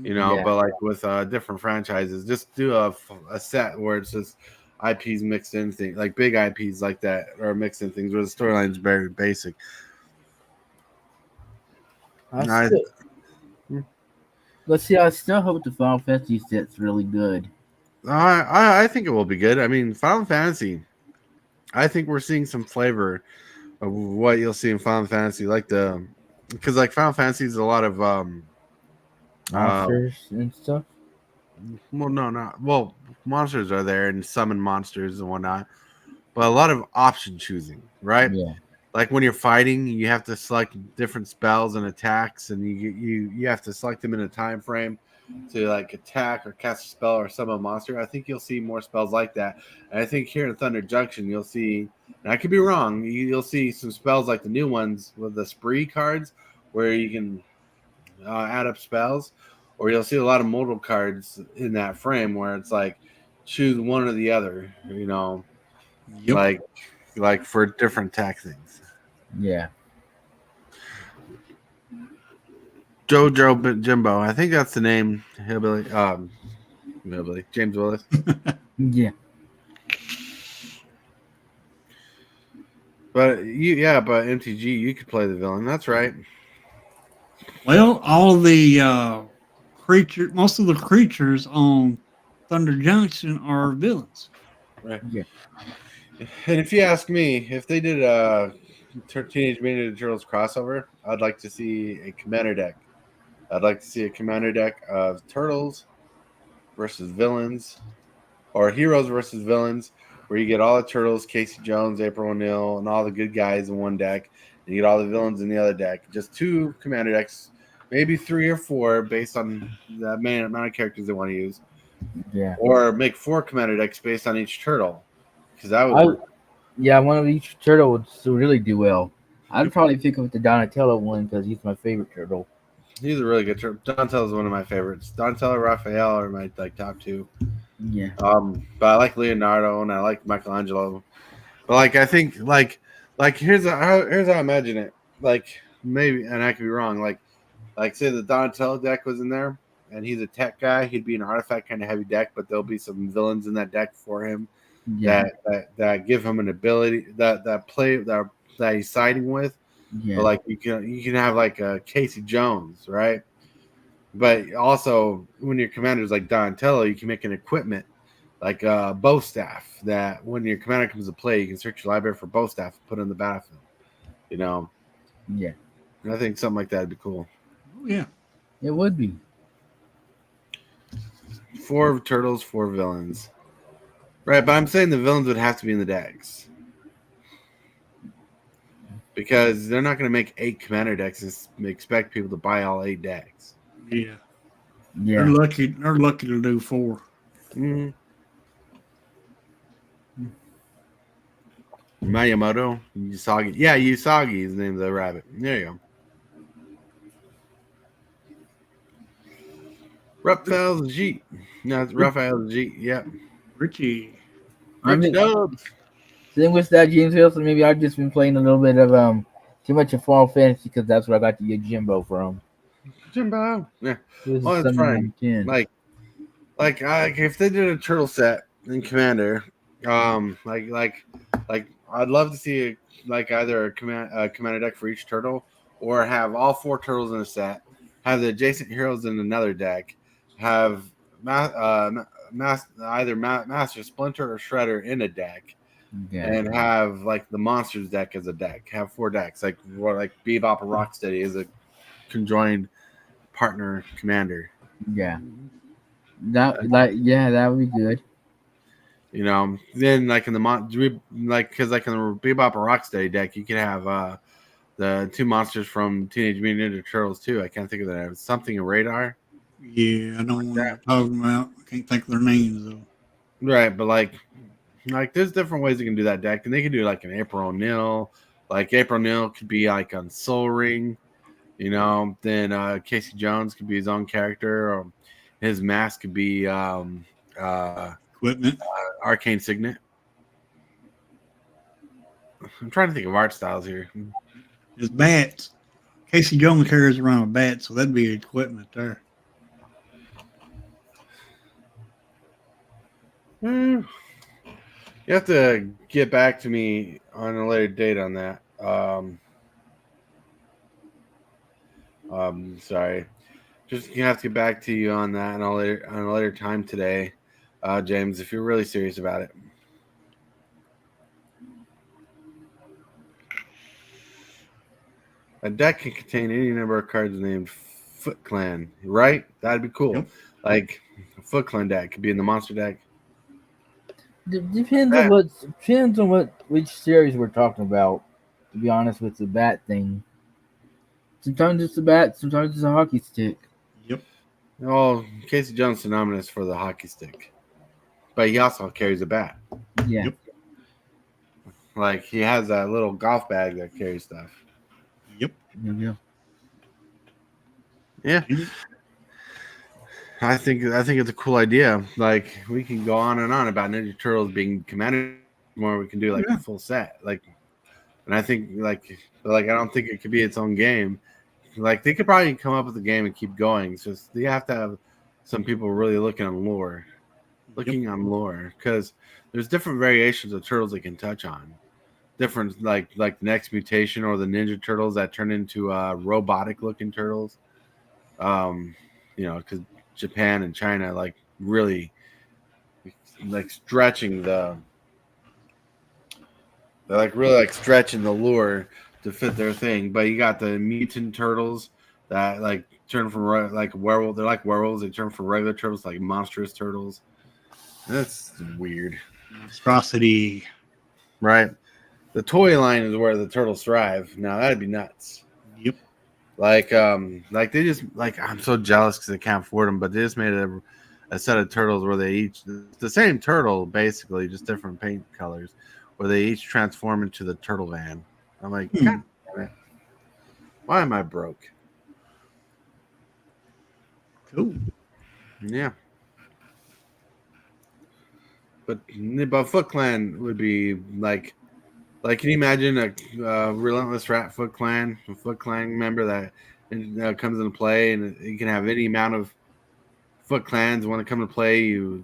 B: You know,
D: Yeah.
B: but like with different franchises, just do a set where it's just IPs mixed in things, like big IPs like that, or mixed in things where the storyline's very basic.
D: Let's see. I still hope the Final Fantasy set's really good.
B: I think it will be good. I mean, Final Fantasy. I think we're seeing some flavor of what you'll see in Final Fantasy, because like Final Fantasy is a lot of
D: Monsters and stuff.
B: well, no, not well. Monsters are there and summon monsters and whatnot, but a lot of option choosing, right?
D: Yeah.
B: Like when you're fighting, you have to select different spells and attacks, and you have to select them in a time frame to like attack or cast a spell or summon a monster. I think you'll see more spells like that. And I think here in Thunder Junction, you'll see, and I could be wrong, you'll see some spells like the new ones with the spree cards, where you can add up spells, or you'll see a lot of modal cards in that frame where it's like choose one or the other. You know,
C: Yep.
B: like for different attack things.
D: Yeah.
B: Jojo Jimbo, I think that's the name. Hillbilly, James Willis.
D: Yeah.
B: But MTG, you could play the villain. That's right.
C: Well, all the most of the creatures on Thunder Junction are villains.
B: Right.
D: Yeah.
B: And if you ask me, if they did a Teenage Mutant Ninja Turtles crossover, I'd like to see a commander deck. I'd like to see a commander deck of turtles versus villains, or heroes versus villains, where you get all the turtles, Casey Jones, April O'Neil, and all the good guys in one deck, and you get all the villains in the other deck. Just 2 commander decks, maybe 3 or 4, based on the amount of characters they want to use.
D: Yeah.
B: Or make 4 commander decks based on each turtle, because that would.
D: One of each turtle would still really do well. I'd probably pick up the Donatello one because he's my favorite turtle.
B: He's a really good turtle. Donatello is one of my favorites. Donatello, Raphael are my top 2.
D: Yeah.
B: But I like Leonardo and I like Michelangelo. But I think here's how I imagine it. Maybe, and I could be wrong. Like say the Donatello deck was in there, and he's a tech guy. He'd be an artifact kind of heavy deck, but there'll be some villains in that deck for him that give him an ability that he's siding with.
D: Yeah.
B: But you can have like a Casey Jones, right? But also, when your commander's like Donatello, you can make an equipment like a bow staff that when your commander comes to play, you can search your library for bow staff and put it in the battlefield. You know?
D: Yeah.
B: And I think something like that would be cool.
C: Oh, yeah.
D: It would be.
B: 4 turtles, 4 villains. Right, but I'm saying the villains would have to be in the decks. Because they're not going to make 8 commander decks and expect people to buy all 8 decks.
C: Yeah.
D: Yeah.
C: They're lucky to do 4.
B: Mm-hmm. Miyamoto, Usagi. Yeah, Usagi is the name of the rabbit. There you go. Raphael G. No, it's Raphael G. Yep.
C: Richie.
B: Rich Dubs.
D: Same with that James Wilson. Maybe I've just been playing a little bit of too much of Final Fantasy because that's where I got to get Jimbo from.
B: Jimbo. Yeah.
D: This
B: Oh,
D: is
B: that's
D: something
B: fine.
D: I can.
B: Like if they did a turtle set in Commander, like I'd love to see like either a commander deck for each turtle, or have all 4 turtles in a set, have the adjacent heroes in another deck, have Master Splinter or Shredder in a deck,
D: Yeah.
B: and have like the monsters deck as a deck. Have 4 decks, like Bebop or Rocksteady is a conjoined partner commander.
D: Yeah. That would be good.
B: You know, then like in the because like in the Bebop or Rocksteady deck, you can have the 2 monsters from Teenage Mutant Ninja Turtles too. I can't think of that. Something in Radar,
C: Yeah, I know
B: like
C: what
B: that.
C: you're talking about. I can't think of their names though.
B: Right? But like there's different ways you can do that deck, and they can do like an April O'Neil. Like April O'Neil could be like on Soul Ring. You know, then Casey Jones could be his own character, or his mask could be
C: Equipment.
B: Arcane Signet. I'm trying to think of art styles here.
C: It's bats. Casey Jones carries around a bat, so that'd be equipment there.
B: Hmm. You have to get back to me on a later date on that. Sorry. Just gonna have to get back to you on that on a later time today, James, if you're really serious about it. A deck can contain any number of cards named Foot Clan, right? That'd be cool.
C: Yep.
B: Like a Foot Clan deck could be in the monster deck.
D: Depends on which series we're talking about. To be honest, with the bat thing, sometimes it's a bat, sometimes it's a hockey stick.
C: Yep.
B: Oh, Casey Jones synonymous for the hockey stick, but he also carries a bat.
D: Yeah.
C: Yep.
B: Like he has that little golf bag that carries stuff.
C: Yep.
D: Yeah.
B: Yeah, I think it's a cool idea. Like we can go on and on about Ninja Turtles being commanded more. We can do like a full set. Like, and I think like I don't think it could be its own game. Like they could probably come up with a game and keep going. It's just you have to have some people really looking on lore, because there's different variations of turtles they can touch on. Different like the next mutation or the Ninja Turtles that turn into robotic looking turtles. You know, because Japan and China like really like stretching they're like really like stretching the lure to fit their thing. But you got the mutant turtles that like turn from like werewolf. They're like werewolves. They turn from regular turtles like monstrous turtles. That's weird,
C: Monstrosity.
B: right? The toy line is where the turtles thrive. Now that'd be nuts.
C: Yep.
B: Like they just like I'm so jealous because they can't afford them, but they just made a set of turtles where they each the same turtle basically, just different paint colors, where they each transform into the turtle van. I'm like, God damn it. Why am I broke?
C: Cool.
B: Yeah. But Foot Clan would be like can you imagine a relentless rat Foot Clan, a Foot Clan member that comes into play, and you can have any amount of Foot Clans want to come to play. You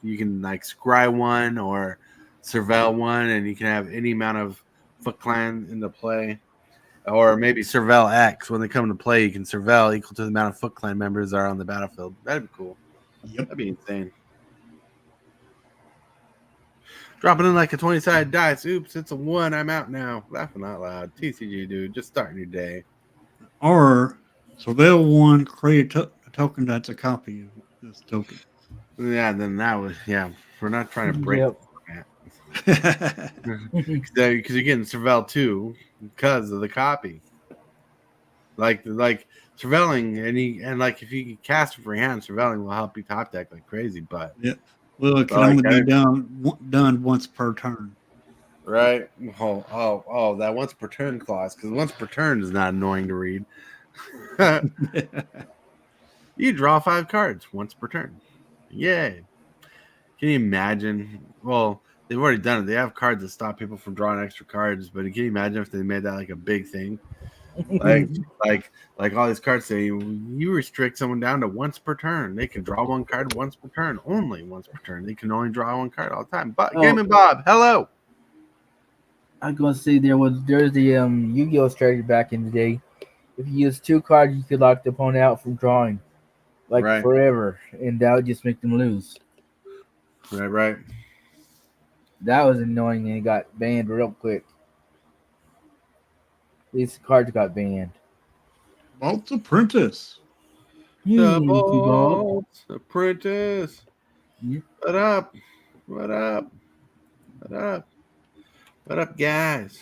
B: can like scry one or surveil one, and you can have any amount of Foot Clan into play. Or maybe Surveil X. When they come to play, you can surveil equal to the amount of Foot Clan members are on the battlefield. That'd be cool.
C: Yep.
B: That'd be insane. Dropping in like a 20-sided dice. Oops, it's a 1. I'm out now. Laughing out loud. TCG, dude. Just starting your day.
C: Or so they'll one create a token that's a copy of this token.
B: Yeah, then that was, yeah. We're not trying to break
D: Yep.
B: that. Because you're getting Surveil 2 because of the copy. Like surveilling, and like if you can cast it for your hand, surveilling will help you top deck like crazy. But
C: Yep. Well, it can
B: Like,
C: only be done once per turn.
B: right? Oh, that once per turn clause, because once per turn is not annoying to read. You draw 5 cards once per turn. Yay. Can you imagine? Well, they've already done it. They have cards that stop people from drawing extra cards, but can you imagine if they made that like a big thing? Like, like all these cards say, you restrict someone down to once per turn. They can draw one card once per turn, only once per turn. They can only draw one card all the time. But Game and Bob, hello.
D: I'm gonna say there's the Yu-Gi-Oh strategy back in the day. If you use 2 cards, you could lock the opponent out from drawing, like
B: Right.
D: forever, and that would just make them lose.
B: Right.
D: That was annoying, and it got banned real quick. These cards got banned.
C: Vault Apprentice.
B: The
D: Thank you, Bob.
B: Bolt Apprentice.
D: Yeah.
B: What up? What up? What up? What up, guys?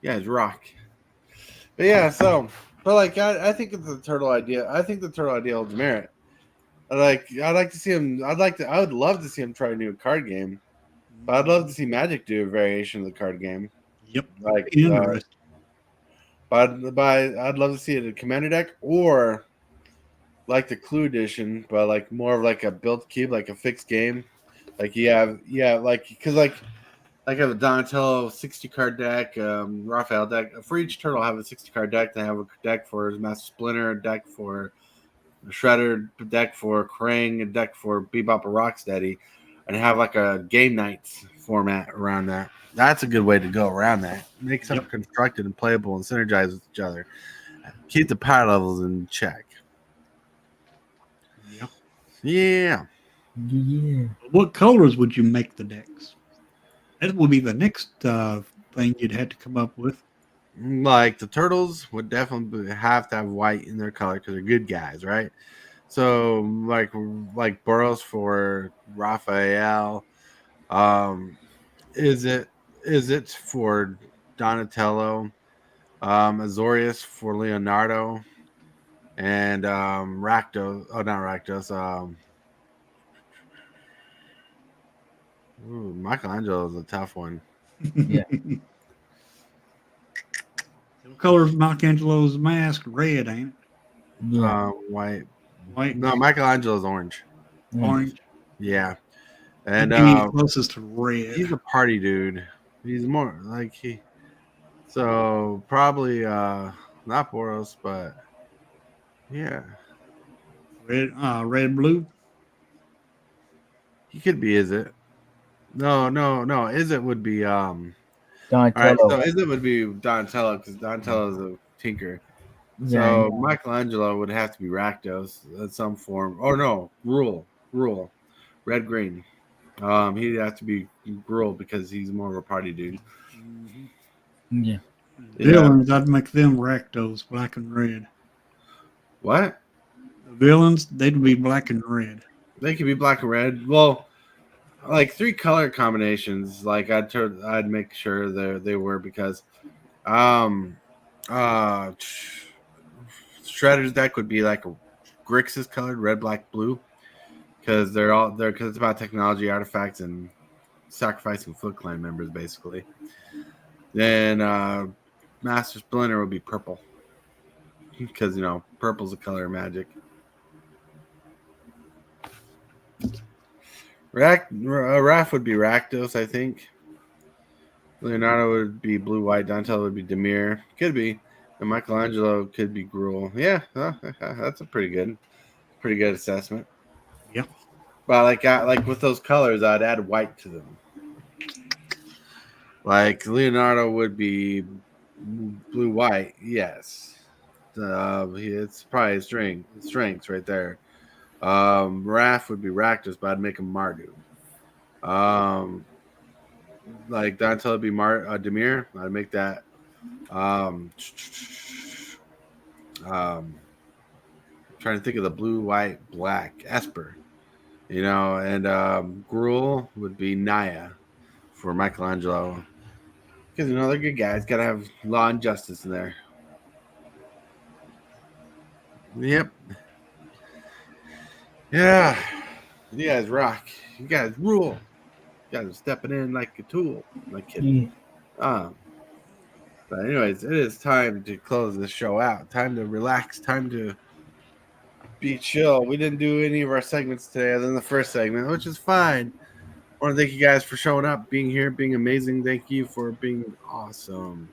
B: You guys rock. But yeah, so, but like, I think it's the turtle idea. I think the turtle idea holds merit. I'd like to see him. I would love to see him try a new card game. But I'd love to see Magic do a variation of the card game.
C: Yep.
B: Like,
C: Interesting.
B: but I'd love to see it in a commander deck or like the Clue edition, but like more of like a built cube, like a fixed game. Like like because like I have a Donatello 60 card deck, Raphael deck. For each turtle, I have a 60 card deck. They have a deck for Master Splinter, a deck for Shredder, a deck for Krang, a deck for Bebop or Rocksteady, and have like a game nights format around that. That's a good way to go around that. Make something constructed and playable and synergize with each other. Keep the power levels in check.
C: Yep.
B: Yeah.
D: Yeah.
C: What colors would you make the decks? That would be the next thing you'd have to come up with.
B: Like the turtles would definitely have to have white in their color because they're good guys, right? So like Boros for Raphael. Is it for Donatello? Azorius for Leonardo, and Rakdos. Oh, not Rakdos. Michelangelo is a tough one.
D: Yeah.
C: What color is Michelangelo's mask? Red, ain't it?
D: Yeah.
B: White.
C: White.
B: No, Michelangelo's orange.
C: Orange.
B: Yeah, and
C: Maybe closest to red.
B: he's a party dude. He's more like he. So probably not Boros, but yeah,
C: Red, blue.
B: he could be. Is it? No. Is it would be All
D: Donatello.
B: right, so is it would be Donatello because Donatello is a tinker.
D: Yeah,
B: So Michelangelo would have to be Rakdos in some form. Oh no, Rule, red green. He'd have to be Gruel because he's more of a party dude.
D: yeah.
C: Villains, I'd make them Rakdos, black and red.
B: What?
C: The villains, they'd be black and red.
B: They could be black and red. Well, like 3 color combinations. Like I'd make sure they were because, Shredder's deck would be like a Grixis colored red, black, blue because because it's about technology, artifacts, and sacrificing Foot Clan members basically. Then Master Splinter would be purple because purple's a color of magic. Raph would be Rakdos, I think. Leonardo would be blue white. Donatello would be Demir. Could be. And Michelangelo could be Gruel. Yeah, that's a pretty good assessment.
C: Yep.
B: But like with those colors, I'd add white to them. Like Leonardo would be blue white. Yes, it's probably his strengths right there. Raph would be Rakdos, but I'd make him Mardu. Like Donatello would be Demir. I'd make that. Trying to think of the blue, white, black Esper. And Gruel would be Naya for Michelangelo. Because they're good guys. Gotta have law and justice in there. Yep. Yeah. You guys rock. You guys rule. You guys are stepping in like a tool. I'm not kidding.
D: Yeah.
B: But anyways, it is time to close this show out. Time to relax. Time to be chill. We didn't do any of our segments today other than the first segment, which is fine. I want to thank you guys for showing up, being here, being amazing. Thank you for being awesome.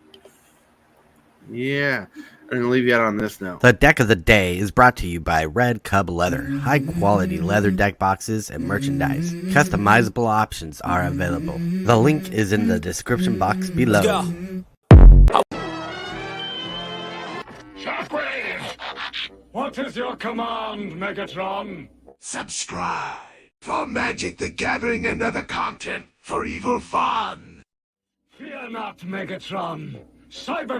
B: Yeah. I'm going to leave you out on this note.
F: The deck of the day is brought to you by Redcubleather. High quality leather deck boxes and merchandise. Customizable options are available. The link is in the description box below.
G: Shockwave! What is your command, Megatron?
H: Subscribe for Magic the Gathering and other content for evil fun.
G: Fear not, Megatron. Cyber